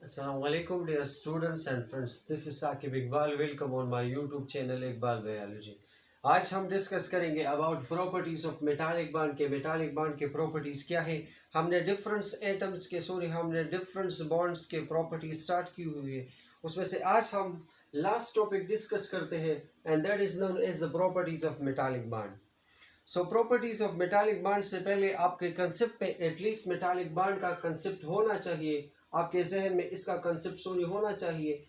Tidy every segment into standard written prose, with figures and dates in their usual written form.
Assalamualaikum dear students and friends. This is Saqib Iqbal. Welcome on my YouTube channel Iqbal Biology. आज हम discuss करेंगे about properties of metallic bond के properties क्या है। हमने difference bonds के properties start की हुई है, उसमें से आज हम लास्ट टॉपिक डिस्कस करते हैं and that is known as the properties of metallic bond. So properties of metallic bond से पहले आपके कंसेप्ट पे एटलीस्ट मेटालिक बॉन्ड का कंसेप्ट होना चाहिए, आपके जहन में इसका कंसेप्ट सोनी होना चाहिए।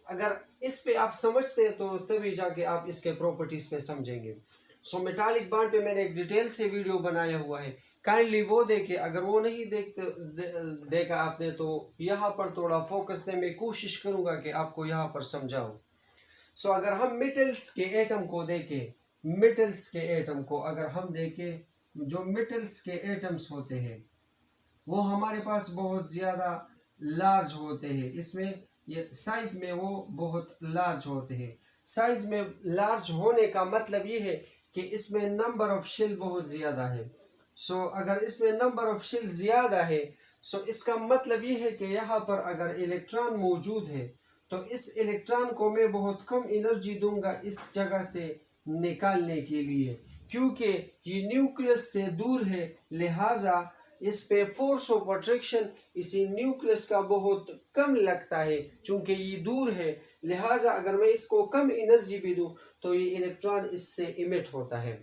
अगर इस पे आप समझते हैं तो तभी जाके आप इसके प्रॉपर्टीज पे समझेंगे। सो मेटालिक बॉन्ड पे मैंने एक डिटेल से वीडियो बनाया हुआ है, काइंडली वो देखे। अगर वो नहीं देखा आपने तो यहाँ पर थोड़ा फोकस देने में कोशिश करूँगा कि आपको यहाँ पर समझाऊँ। सो अगर हम मेटल्स के एटम को देखें, अगर हम देखें, जो मेटल्स के एटम्स होते हैं वो हमारे पास बहुत ज़्यादा लार्ज होते हैं। इसमें ये साइज में वो बहुत लार्ज होते हैं। साइज में लार्ज होने का मतलब ये है कि इसमें नंबर ऑफ शेल बहुत ज़्यादा है। सो अगर इसमें नंबर ऑफ शेल ज़्यादा है सो इसका मतलब ये है कि यहाँ पर अगर इलेक्ट्रॉन मौजूद है तो इस इलेक्ट्रॉन को मैं बहुत कम एनर्जी दूंगा इस जगह से निकालने के लिए, क्योंकि ये न्यूक्लियस से दूर है, लिहाजा इस पे फोर्स ऑफ अट्रैक्शन इसी न्यूक्लियस का बहुत कम लगता है। चूंकि ये दूर है लिहाजा अगर मैं इसको कम एनर्जी भी दूं तो ये इलेक्ट्रॉन इससे इमिट होता है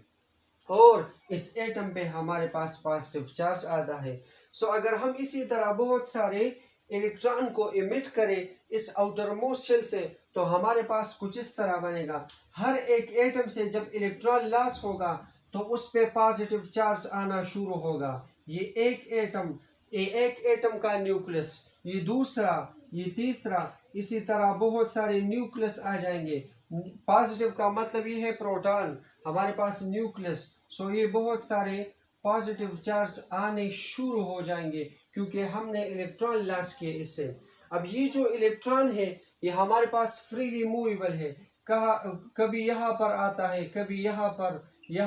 और इस एटम पे हमारे पास पॉजिटिव चार्ज आता है। सो अगर हम इसी तरह बहुत सारे इलेक्ट्रॉन को इमिट करें इस आउटर मोस्ट शेल से तो हमारे पास कुछ इस तरह बनेगा। हर एक एटम से जब इलेक्ट्रॉन लॉस होगा तो उस पे पॉजिटिव चार्ज आना शुरू होगा। ये एक एटम का न्यूक्लियस, ये दूसरा, ये तीसरा, इसी तरह बहुत सारे न्यूक्लियस आ जाएंगे। पॉजिटिव का मतलब ये है प्रोटॉन, हमारे पास न्यूक्लियस। सो ये बहुत सारे पॉजिटिव चार्ज आने शुरू हो जाएंगे क्योंकि हमने इलेक्ट्रॉन लॉस किए इससे। अब ये जो इलेक्ट्रॉन है ये हमारे पास फ्रीली मूवेबल है, कभी यहाँ पर आता है, कभी यहाँ पर, ये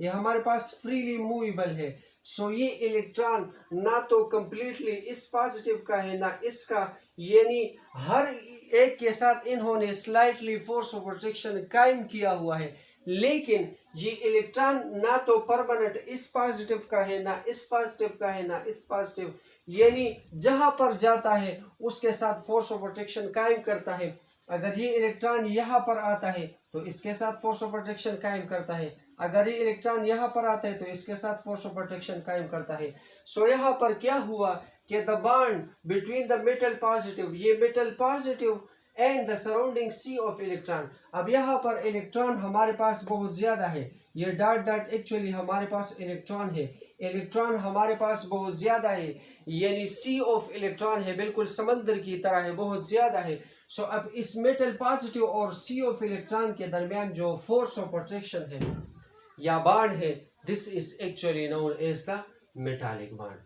हमारे पास फ्रीली मूवेबल है। सो ये इलेक्ट्रॉन ना तो कंप्लीटली इस पॉजिटिव का है ना इसका, यानी हर एक के साथ इन्होंने स्लाइटली फोर्स ऑफ अट्रैक्शन कायम किया हुआ है, लेकिन ये इलेक्ट्रॉन ना तो परमानेंट इस पॉजिटिव का है ना इस पॉजिटिव का है ना इस पॉजिटिव, यानी जहां पर जाता है उसके साथ फोर्स ऑफ अट्रैक्शन कायम करता है। अगर ये इलेक्ट्रॉन यहाँ पर आता है तो इसके साथ फोर्स ऑफ अट्रैक्शन कायम करता है, अगर ये इलेक्ट्रॉन यहाँ पर आता है तो इसके साथ फोर्स ऑफ अट्रैक्शन कायम करता है। सो यहाँ पर क्या हुआ कि the bond between the metal positive, ये metal positive and the surrounding sea of electron. अब यहाँ पर इलेक्ट्रॉन हमारे पास बहुत ज्यादा है, ये डॉट एक्चुअली हमारे पास इलेक्ट्रॉन है, इलेक्ट्रॉन हमारे पास बहुत ज्यादा है, यानी सी ऑफ इलेक्ट्रॉन है, बिल्कुल समंदर की तरह है, बहुत ज्यादा है। सो अब इस मेटल पॉजिटिव और सी ऑफ इलेक्ट्रॉन के दरमियान जो फोर्स ऑफ अट्रैक्शन है या बॉन्ड है, this is actually known as the metallic bond.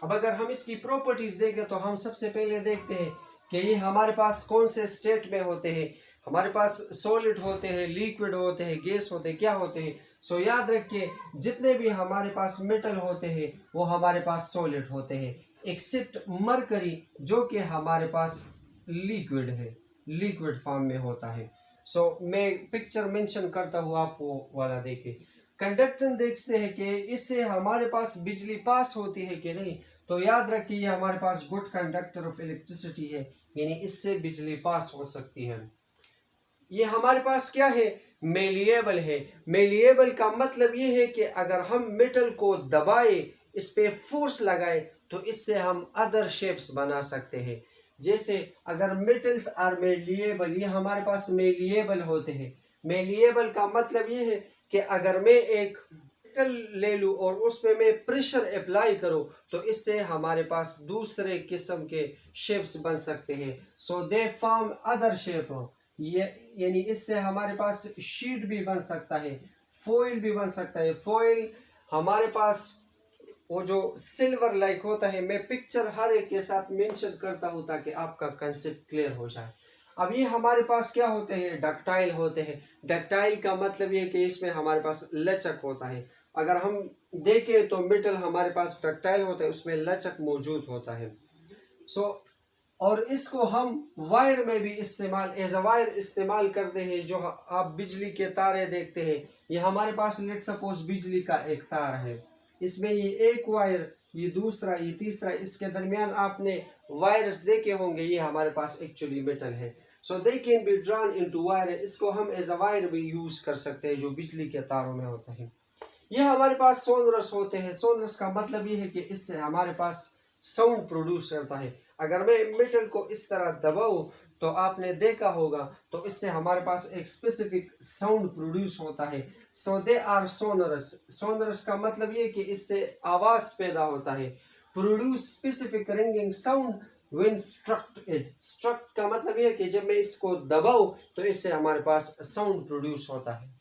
अब अगर हम इसकी प्रॉपर्टीज देखें तो हम सबसे पहले देखते हैं कि ये हमारे पास कौन से स्टेट में होते हैं। हमारे पास सॉलिड होते हैं, लिक्विड होते हैं, गैस होते हैं, क्या होते हैं। सो याद रखिए जितने भी हमारे पास मेटल होते हैं वो हमारे पास सॉलिड होते हैं, एक्सेप्ट मरकरी जो कि हमारे पास लिक्विड है, लिक्विड फॉर्म में होता है। सो मैं पिक्चर मेंशन करता हूँ, आप वो वाला देखिए। कंडक्टर देखते हैं कि इससे हमारे पास बिजली पास होती है कि नहीं, तो याद रखिए हमारे पास गुड कंडक्टर ऑफ इलेक्ट्रिसिटी है, यानी इससे बिजली पास हो सकती है। ये हमारे पास क्या है, मेलिएबल है। मेलिएबल का मतलब ये है कि अगर हम मेटल को दबाए, इस पे फोर्स लगाए तो इससे हम अदर शेप्स बना सकते हैं। जैसे अगर मेटल्स आर मेलिएबल, ये हमारे पास मेलिएबल होते हैं। मेलिएबल का मतलब ये है कि अगर मैं एक मेटल ले लूँ और उस पर मैं प्रेशर अप्लाई करूँ तो इससे हमारे पास दूसरे किस्म के शेप्स बन सकते हैं। सो दे फॉर्म अदर शेप, ये यानी इससे हमारे पास शीट भी बन सकता है, फॉइल भी बन सकता है। फॉइल हमारे पास वो जो सिल्वर लाइक होता है, मैं पिक्चर हर एक के साथ मेंशन करता हूँ ताकि आपका कंसेप्ट क्लियर हो जाए। अब ये हमारे पास क्या होते हैं, डक्टाइल होते हैं। डक्टाइल का मतलब ये है कि इसमें हमारे पास लचक होता है। अगर हम देखें तो मेटल हमारे पास डक्टाइल होता है, उसमें लचक मौजूद होता है। सो और इसको हम वायर में भी इस्तेमाल एज अ वायर इस्तेमाल करते हैं। जो आप बिजली के तारे देखते हैं, ये हमारे पास लेट सपोज बिजली का एक तार है, इसमें ये एक वायर, ये दूसरा, ये तीसरा, इसके दरमियान आपने वायर्स देखे होंगे, ये हमारे पास एक्चुअली मेटल है। So they can be drawn into wire, इसको हम एज अ वायर भी यूज कर सकते हैं जो बिजली के तारों में होता है। ये हमारे पास सोनरस होते हैं। सोनरस का मतलब ये है कि इससे हमारे पास साउंड प्रोड्यूस करता है। अगर मैं मेटल को इस तरह दबाऊं तो आपने देखा होगा, तो इससे हमारे पास एक स्पेसिफिक साउंड प्रोड्यूस होता है। So they are sonorous. Sonorous का मतलब ये कि इससे आवाज पैदा होता है। Produce specific ringing sound when struct it. Struct का मतलब ये कि जब मैं इसको दबाऊं तो इससे हमारे पास साउंड प्रोड्यूस होता है।